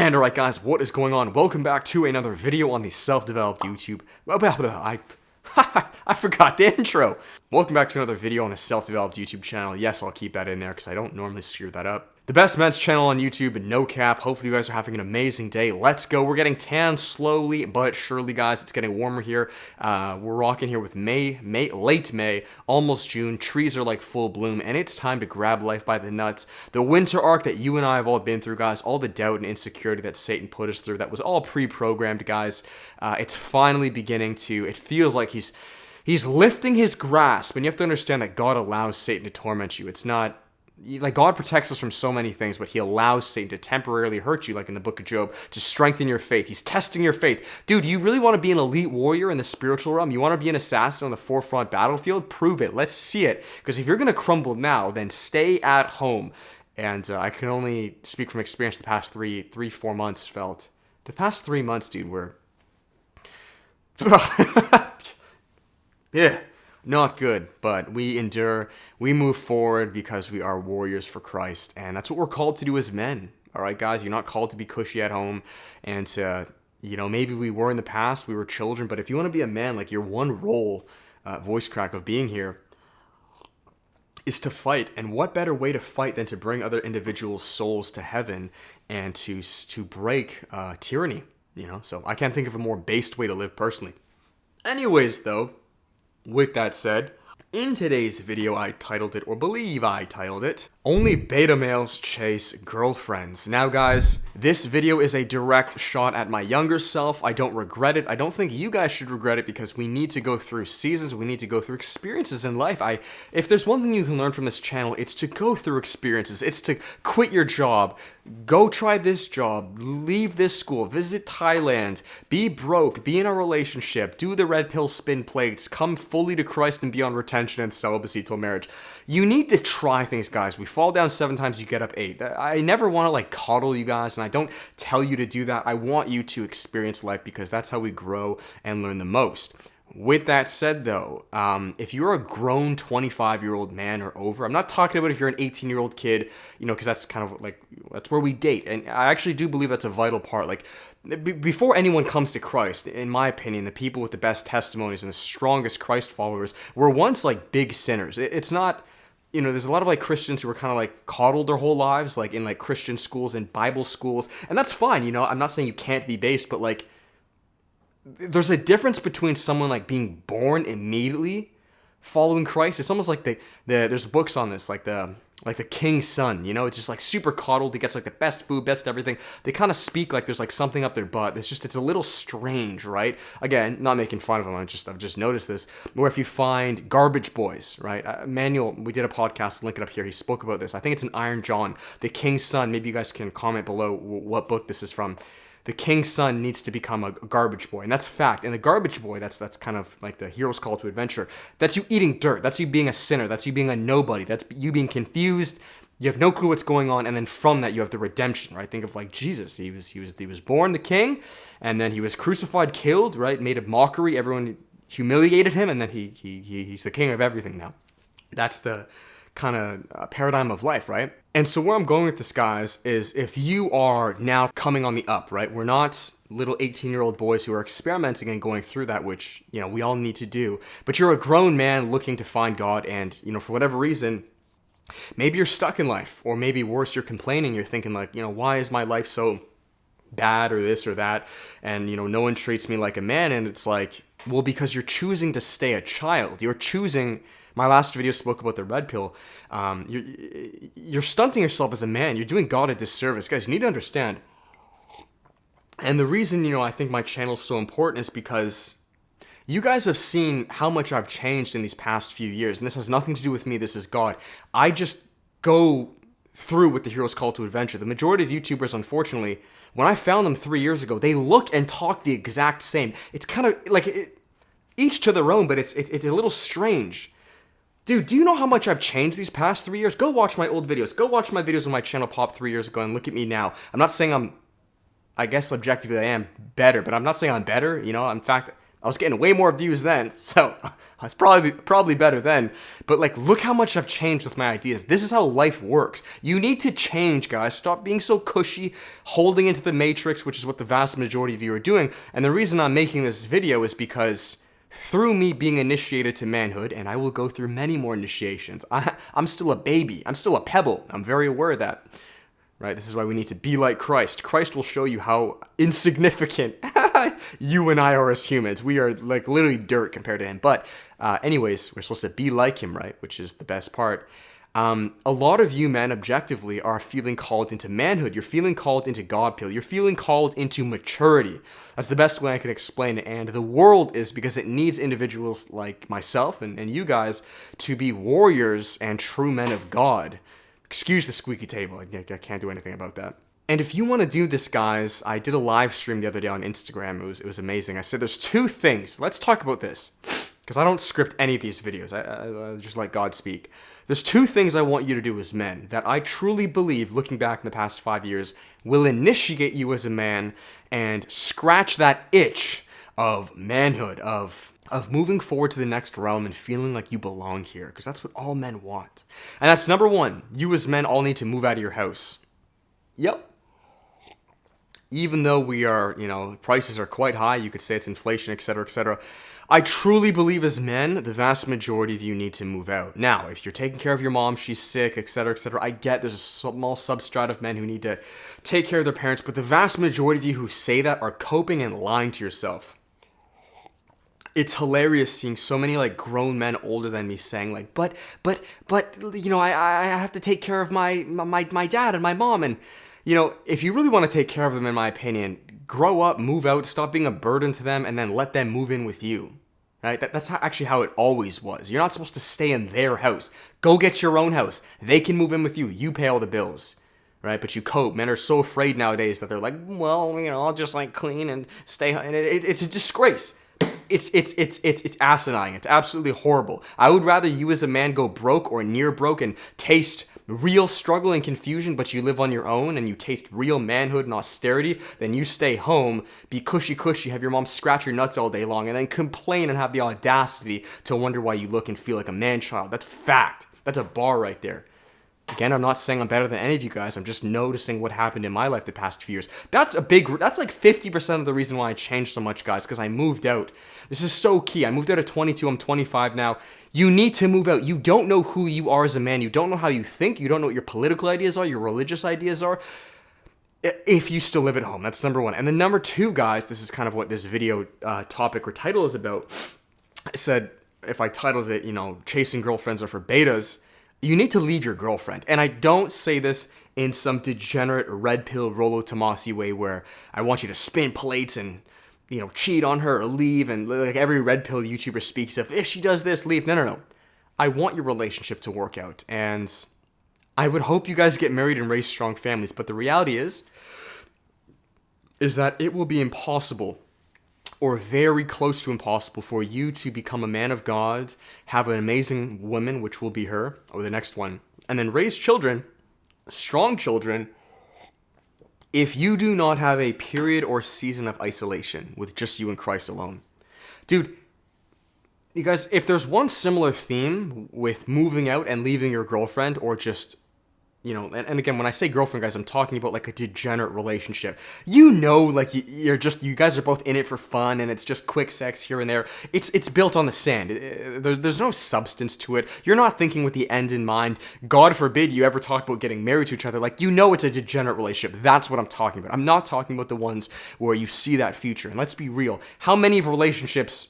And alright guys, what is going on? Welcome back to another video on the self-developed YouTube. I forgot the intro. Welcome back to another video on the self-developed YouTube channel. Yes, I'll keep that in there because I don't normally screw that up. The best men's channel on YouTube, no cap. Hopefully you guys are having an amazing day. Let's go. We're getting tan slowly but surely, guys. It's getting warmer here. We're rocking here with late May, almost June. Trees are like full bloom, and it's time to grab life by the nuts. The winter arc that you and I have all been through, guys, all the doubt and insecurity that Satan put us through, that was all pre-programmed, guys. It's finally beginning to, it feels like he's lifting his grasp, and you have to understand that God allows Satan to torment you. It's not, like, God protects us from so many things, but he allows Satan to temporarily hurt you, like in the book of Job, to strengthen your faith. He's testing your faith. Dude, you really want to be an elite warrior in the spiritual realm? You want to be an assassin on the forefront battlefield? Prove it. Let's see it. Because if you're going to crumble now, then stay at home. And I can only speak from experience. The past 4 months felt. The past 3 months, dude, were... yeah. Not good, but we endure, we move forward because we are warriors for Christ, and that's what we're called to do as men. All right, guys, you're not called to be cushy at home, and you know, maybe we were in the past, we were children, but if you want to be a man, like, your one role, voice crack, of being here is to fight. And what better way to fight than to bring other individuals' souls to heaven and to break tyranny, you know? So I can't think of a more based way to live personally. Anyways, though, with that said, in today's video I titled it, or believe I titled it, Only Beta Males Chase Girlfriends. Now guys, this video is a direct shot at my younger self. I don't regret it. I don't think you guys should regret it, because we need to go through seasons. We need to go through experiences in life. If there's one thing you can learn from this channel, it's to go through experiences. It's to quit your job, go try this job, leave this school, visit Thailand, be broke, be in a relationship, do the red pill spin plates, come fully to Christ and be on retention and celibacy till marriage. You need to try things, guys. We fall down 7 times, you get up 8. I never want to, like, coddle you guys, and I don't tell you to do that. I want you to experience life, because that's how we grow and learn the most. With that said, though, if you're a grown 25-year-old man or over, I'm not talking about if you're an 18-year-old kid, you know, because that's kind of like, that's where we date. And I actually do believe that's a vital part. Like, before anyone comes to Christ, in my opinion, the people with the best testimonies and the strongest Christ followers were once, like, big sinners. It's not... You know, there's a lot of, like, Christians who were kind of, like, coddled their whole lives, like, in, like, Christian schools and Bible schools. And that's fine, you know. I'm not saying you can't be based, but, like, there's a difference between someone, like, being born immediately following Christ. It's almost like there's books on this, like the king's son, you know. It's just, like, super coddled. He gets, like, the best food, best everything. They kind of speak like there's, like, something up their butt. It's a little strange, right? Again, not making fun of them. I've just noticed this. Or if you find garbage boys, right? Manuel, we did a podcast, link it up here. He spoke about this. I think it's in Iron John, the king's son. Maybe you guys can comment below what book this is from. The king's son needs to become a garbage boy, and that's a fact. And the garbage boy, that's kind of like the hero's call to adventure. That's you eating dirt. That's you being a sinner. That's you being a nobody. That's you being confused. You have no clue what's going on, and then from that you have the redemption, right? Think of, like, Jesus. He was born the king, and then he was crucified, killed, right? Made a mockery. Everyone humiliated him, and then he's the king of everything now. That's the kind of paradigm of life, right? And so where I'm going with this, guys, is if you are now coming on the up, right? We're not little 18-year-old boys who are experimenting and going through that, which, you know, we all need to do. But you're a grown man looking to find God, and, you know, for whatever reason, maybe you're stuck in life, or maybe worse, you're complaining. You're thinking, like, you know, why is my life so bad, or this or that? And, you know, no one treats me like a man. And it's like, well, because you're choosing to stay a child. You're choosing... My last video spoke about the red pill. You're stunting yourself as a man. You're doing God a disservice. Guys, you need to understand. And the reason, you know, I think my channel is so important is because you guys have seen how much I've changed in these past few years. And this has nothing to do with me. This is God. I just go through with the hero's call to adventure. The majority of YouTubers, unfortunately, when I found them 3 years ago, they look and talk the exact same. It's kind of like each to their own, but it's a little strange. Dude, do you know how much I've changed these past 3 years? Go watch my old videos. Go watch my videos when my channel popped 3 years ago and look at me now. I'm not saying I guess objectively I am better, but I'm not saying I'm better. You know, in fact, I was getting way more views then, so I was probably better then. But like, look how much I've changed with my ideas. This is how life works. You need to change, guys. Stop being so cushy, holding into the matrix, which is what the vast majority of you are doing. And the reason I'm making this video is because through me being initiated to manhood, and I will go through many more initiations. I'm still a baby. I'm still a pebble. I'm very aware of that. Right? This is why we need to be like Christ. Christ will show you how insignificant you and I are as humans. We are like literally dirt compared to him. But anyways, we're supposed to be like him, right? Which is the best part. A lot of you men objectively are feeling called into manhood. You're feeling called into godpil. You're feeling called into maturity. That's the best way I can explain it. And the world is because it needs individuals like myself and you guys to be warriors and true men of God. Excuse the squeaky table. I can't do anything about that. And if you want to do this, guys, I did a live stream the other day on Instagram. It was amazing. I said there's two things. Let's talk about this. Because I don't script any of these videos. I just let God speak. There's two things I want you to do as men that I truly believe, looking back in the past 5 years, will initiate you as a man and scratch that itch of manhood, of moving forward to the next realm and feeling like you belong here, because that's what all men want. And that's number one. You as men all need to move out of your house. Yep. Even though we are, prices are quite high, you could say it's inflation, etc., etc. I truly believe as men, the vast majority of you need to move out. Now, if you're taking care of your mom, she's sick, etc., etc., I get there's a small substrate of men who need to take care of their parents, but the vast majority of you who say that are coping and lying to yourself. It's hilarious seeing so many like grown men older than me saying like, but I have to take care of my dad and my mom. And if you really want to take care of them, in my opinion, grow up, move out, stop being a burden to them, and then let them move in with you. Right? That's actually how it always was. You're not supposed to stay in their house. Go get your own house. They can move in with you. You pay all the bills. Right? But you cope. Men are so afraid nowadays that they're like, well, I'll just like clean and stay. And it's a disgrace. It's asinine. It's absolutely horrible. I would rather you as a man go broke or near broke and taste real struggle and confusion, but you live on your own and you taste real manhood and austerity, than you stay home, be cushy, have your mom scratch your nuts all day long, and then complain and have the audacity to wonder why you look and feel like a man-child. That's fact. That's a bar right there. Again, I'm not saying I'm better than any of you guys. I'm just noticing what happened in my life the past few years. That's like 50% of the reason why I changed so much, guys, because I moved out. This is so key. I moved out at 22. I'm 25 now. You need to move out. You don't know who you are as a man. You don't know how you think. You don't know what your political ideas are, your religious ideas are, if you still live at home. That's number one. And then number two, guys, this is kind of what this video topic or title is about. I said, if I titled it, chasing girlfriends are for betas, you need to leave your girlfriend. And I don't say this in some degenerate red pill Rollo Tomasi way where I want you to spin plates and, cheat on her or leave. And like every red pill YouTuber speaks of, if she does this, leave. No. I want your relationship to work out. And I would hope you guys get married and raise strong families. But the reality is that it will be impossible, or very close to impossible, for you to become a man of God, have an amazing woman, which will be her, or the next one, and then raise children, strong children, if you do not have a period or season of isolation with just you and Christ alone. Dude, you guys, if there's one similar theme with moving out and leaving your girlfriend, or just, and again, when I say girlfriend, guys, I'm talking about like a degenerate relationship. Like you guys are both in it for fun, and it's just quick sex here and there. It's built on the sand. There's no substance to it. You're not thinking with the end in mind. God forbid you ever talk about getting married to each other. Like, it's a degenerate relationship. That's what I'm talking about. I'm not talking about the ones where you see that future. And let's be real. How many of relationships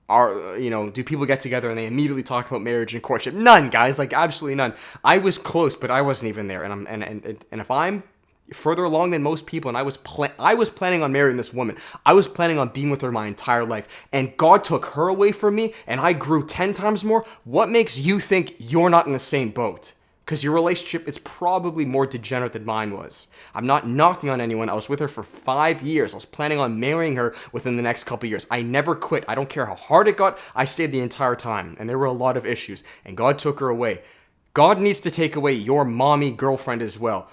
do people get together and they immediately talk about marriage and courtship? None, guys, like absolutely none. I was close, but I wasn't even there. And if I'm further along than most people, and I was planning on marrying this woman, I was planning on being with her my entire life, and God took her away from me, and I grew 10 times more. What makes you think you're not in the same boat? Because your relationship is probably more degenerate than mine was. I'm not knocking on anyone. I was with her for 5 years. I was planning on marrying her within the next couple years. I never quit. I don't care how hard it got. I stayed the entire time. And there were a lot of issues. And God took her away. God needs to take away your mommy girlfriend as well.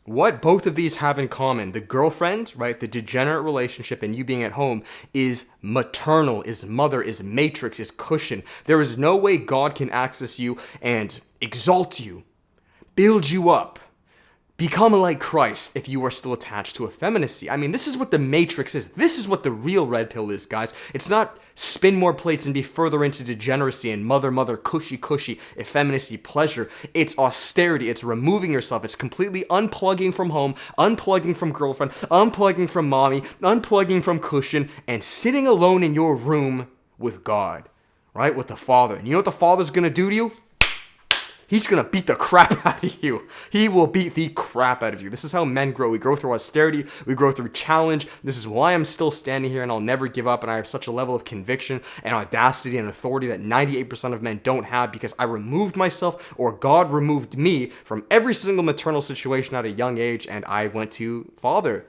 What both of these have in common, the girlfriend, right, the degenerate relationship and you being at home, is maternal, is mother, is matrix, is cushion. There is no way God can access you and exalt you, build you up, become like Christ if you are still attached to effeminacy. I mean, this is what the matrix is. This is what the real red pill is, guys. It's not spin more plates and be further into degeneracy and mother, cushy, effeminacy, pleasure. It's austerity. It's removing yourself. It's completely unplugging from home, unplugging from girlfriend, unplugging from mommy, unplugging from cushion, and sitting alone in your room with God, right? With the Father. And you know what the Father's going to do to you? He's going to beat the crap out of you. He will beat the crap out of you. This is how men grow. We grow through austerity. We grow through challenge. This is why I'm still standing here and I'll never give up. And I have such a level of conviction and audacity and authority that 98% of men don't have, because I removed myself, or God removed me, from every single maternal situation at a young age, and I went to Father.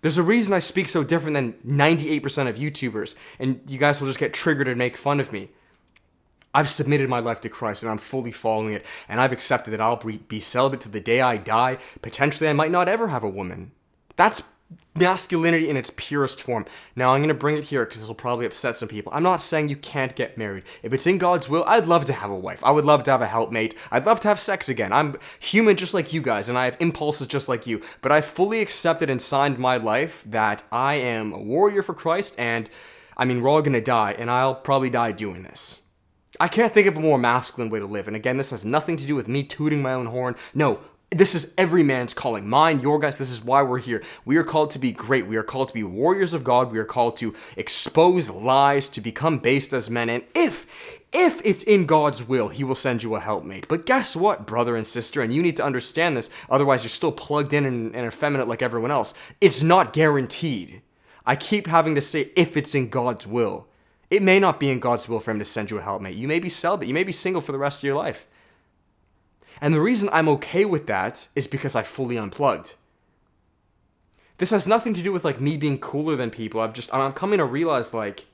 There's a reason I speak so different than 98% of YouTubers, and you guys will just get triggered and make fun of me. I've submitted my life to Christ and I'm fully following it, and I've accepted that I'll be celibate to the day I die. Potentially I might not ever have a woman. That's masculinity in its purest form. Now I'm going to bring it here because this will probably upset some people. I'm not saying you can't get married. If it's in God's will, I'd love to have a wife. I would love to have a helpmate. I'd love to have sex again. I'm human just like you guys, and I have impulses just like you. But I fully accepted and signed my life that I am a warrior for Christ, and I mean, we're all going to die, and I'll probably die doing this. I can't think of a more masculine way to live. And again, this has nothing to do with me tooting my own horn. No, this is every man's calling. Mine, your guys, this is why we're here. We are called to be great. We are called to be warriors of God. We are called to expose lies, to become based as men. And if it's in God's will, he will send you a helpmate. But guess what, brother and sister? And you need to understand this. Otherwise, you're still plugged in and effeminate like everyone else. It's not guaranteed. I keep having to say, if it's in God's will. It may not be in God's will for him to send you a helpmate. You may be celibate. You may be single for the rest of your life. And the reason I'm okay with that is because I fully unplugged. This has nothing to do with like me being cooler than people. I'm coming to realize like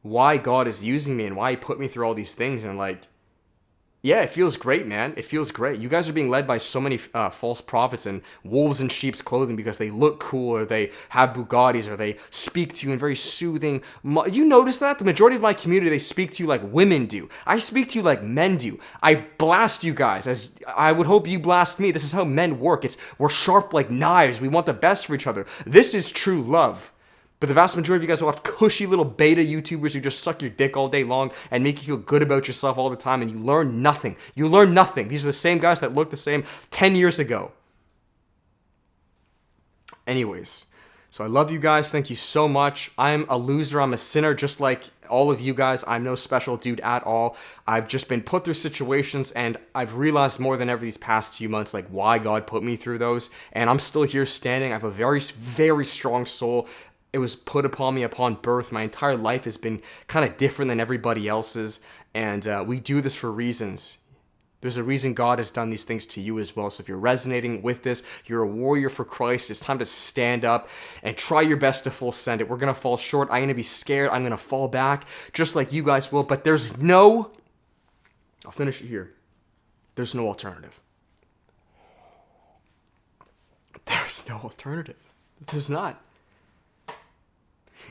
why God is using me and why he put me through all these things. And like, yeah, it feels great, man. It feels great. You guys are being led by so many false prophets and wolves in sheep's clothing because they look cool, or they have Bugattis, or they speak to you in very soothing... You notice that? The majority of my community, they speak to you like women do. I speak to you like men do. I blast you guys as I would hope you blast me. This is how men work. We're sharp like knives. We want the best for each other. This is true love. But the vast majority of you guys watch cushy little beta YouTubers who just suck your dick all day long and make you feel good about yourself all the time, and you learn nothing. You learn nothing. These are the same guys that looked the same 10 years ago. Anyways, so I love you guys. Thank you so much. I'm a loser. I'm a sinner just like all of you guys. I'm no special dude at all. I've just been put through situations, and I've realized more than ever these past few months like why God put me through those, and I'm still here standing. I have a very, very strong soul. It was put upon me upon birth. My entire life has been kind of different than everybody else's, and we do this for reasons. There's a reason God has done these things to you as well. So if you're resonating with this, you're a warrior for Christ. It's time to stand up and try your best to full send it. We're going to fall short. I'm going to be scared. I'm going to fall back just like you guys will. But I'll finish it here. There's no alternative. There's no alternative. There's not.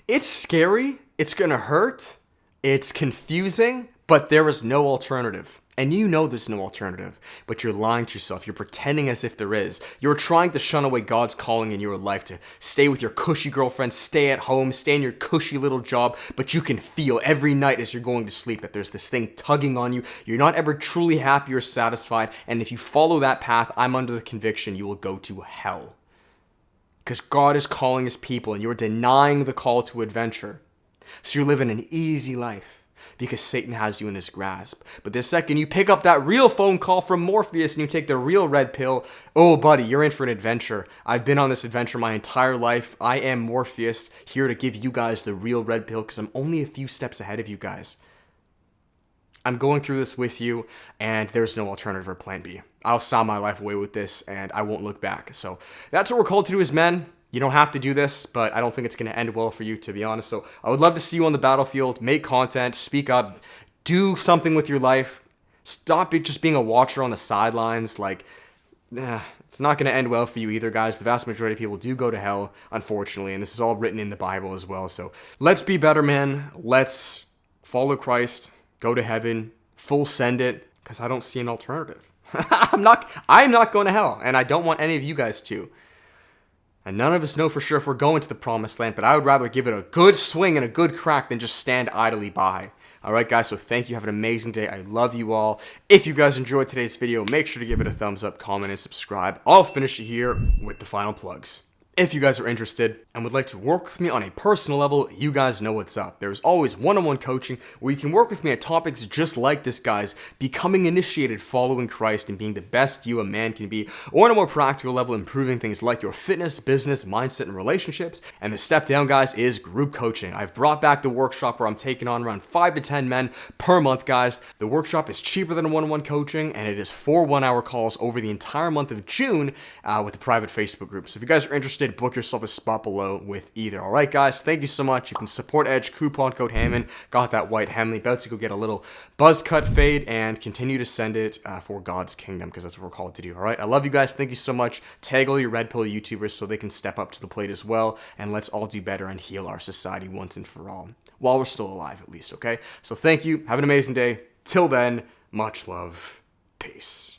It's scary, it's gonna hurt, it's confusing, but there is no alternative. And you know there's no alternative, but you're lying to yourself. You're pretending as if there is. You're trying to shun away God's calling in your life to stay with your cushy girlfriend, stay at home, stay in your cushy little job, but you can feel every night as you're going to sleep that there's this thing tugging on you. You're not ever truly happy or satisfied, and if you follow that path, I'm under the conviction you will go to hell. Because God is calling his people, and you're denying the call to adventure. So you're living an easy life because Satan has you in his grasp. But the second you pick up that real phone call from Morpheus and you take the real red pill, oh buddy, you're in for an adventure. I've been on this adventure my entire life. I am Morpheus, here to give you guys the real red pill because I'm only a few steps ahead of you guys. I'm going through this with you, and there's no alternative or plan B. I'll sign my life away with this, and I won't look back. So that's what we're called to do as men. You don't have to do this, but I don't think it's going to end well for you, to be honest. So I would love to see you on the battlefield. Make content, speak up, do something with your life. Stop it just being a watcher on the sidelines. Like, it's not going to end well for you either, guys. The vast majority of people do go to hell, unfortunately, and this is all written in the Bible as well. So let's be better, man. Let's follow Christ, go to heaven, full send it, because I don't see an alternative. I'm not going to hell, and I don't want any of you guys to. And none of us know for sure if we're going to the promised land, but I would rather give it a good swing and a good crack than just stand idly by. Alright guys, so thank you. Have an amazing day. I love you all. If you guys enjoyed today's video, make sure to give it a thumbs up, comment, and subscribe. I'll finish it here with the final plugs. If you guys are interested and would like to work with me on a personal level, you guys know what's up. There's always one-on-one coaching where you can work with me at topics just like this, guys. Becoming initiated, following Christ, and being the best you a man can be. Or on a more practical level, improving things like your fitness, business, mindset, and relationships. And the step down, guys, is group coaching. I've brought back the workshop where I'm taking on around 5 to 10 men per month, guys. The workshop is cheaper than a one-on-one coaching, and it is 4 one-hour calls over the entire month of June with a private Facebook group. So if you guys are interested, book yourself a spot below with either. All right, guys, thank you so much. You can support Edge, coupon code Hammond. Got that white Henley. About to go get a little buzz cut fade and continue to send it for God's kingdom, because that's what we're called to do. All right, I love you guys. Thank you so much. Tag all your Red Pill YouTubers so they can step up to the plate as well, and let's all do better and heal our society once and for all, while we're still alive at least, okay? So thank you. Have an amazing day. Till then, much love. Peace.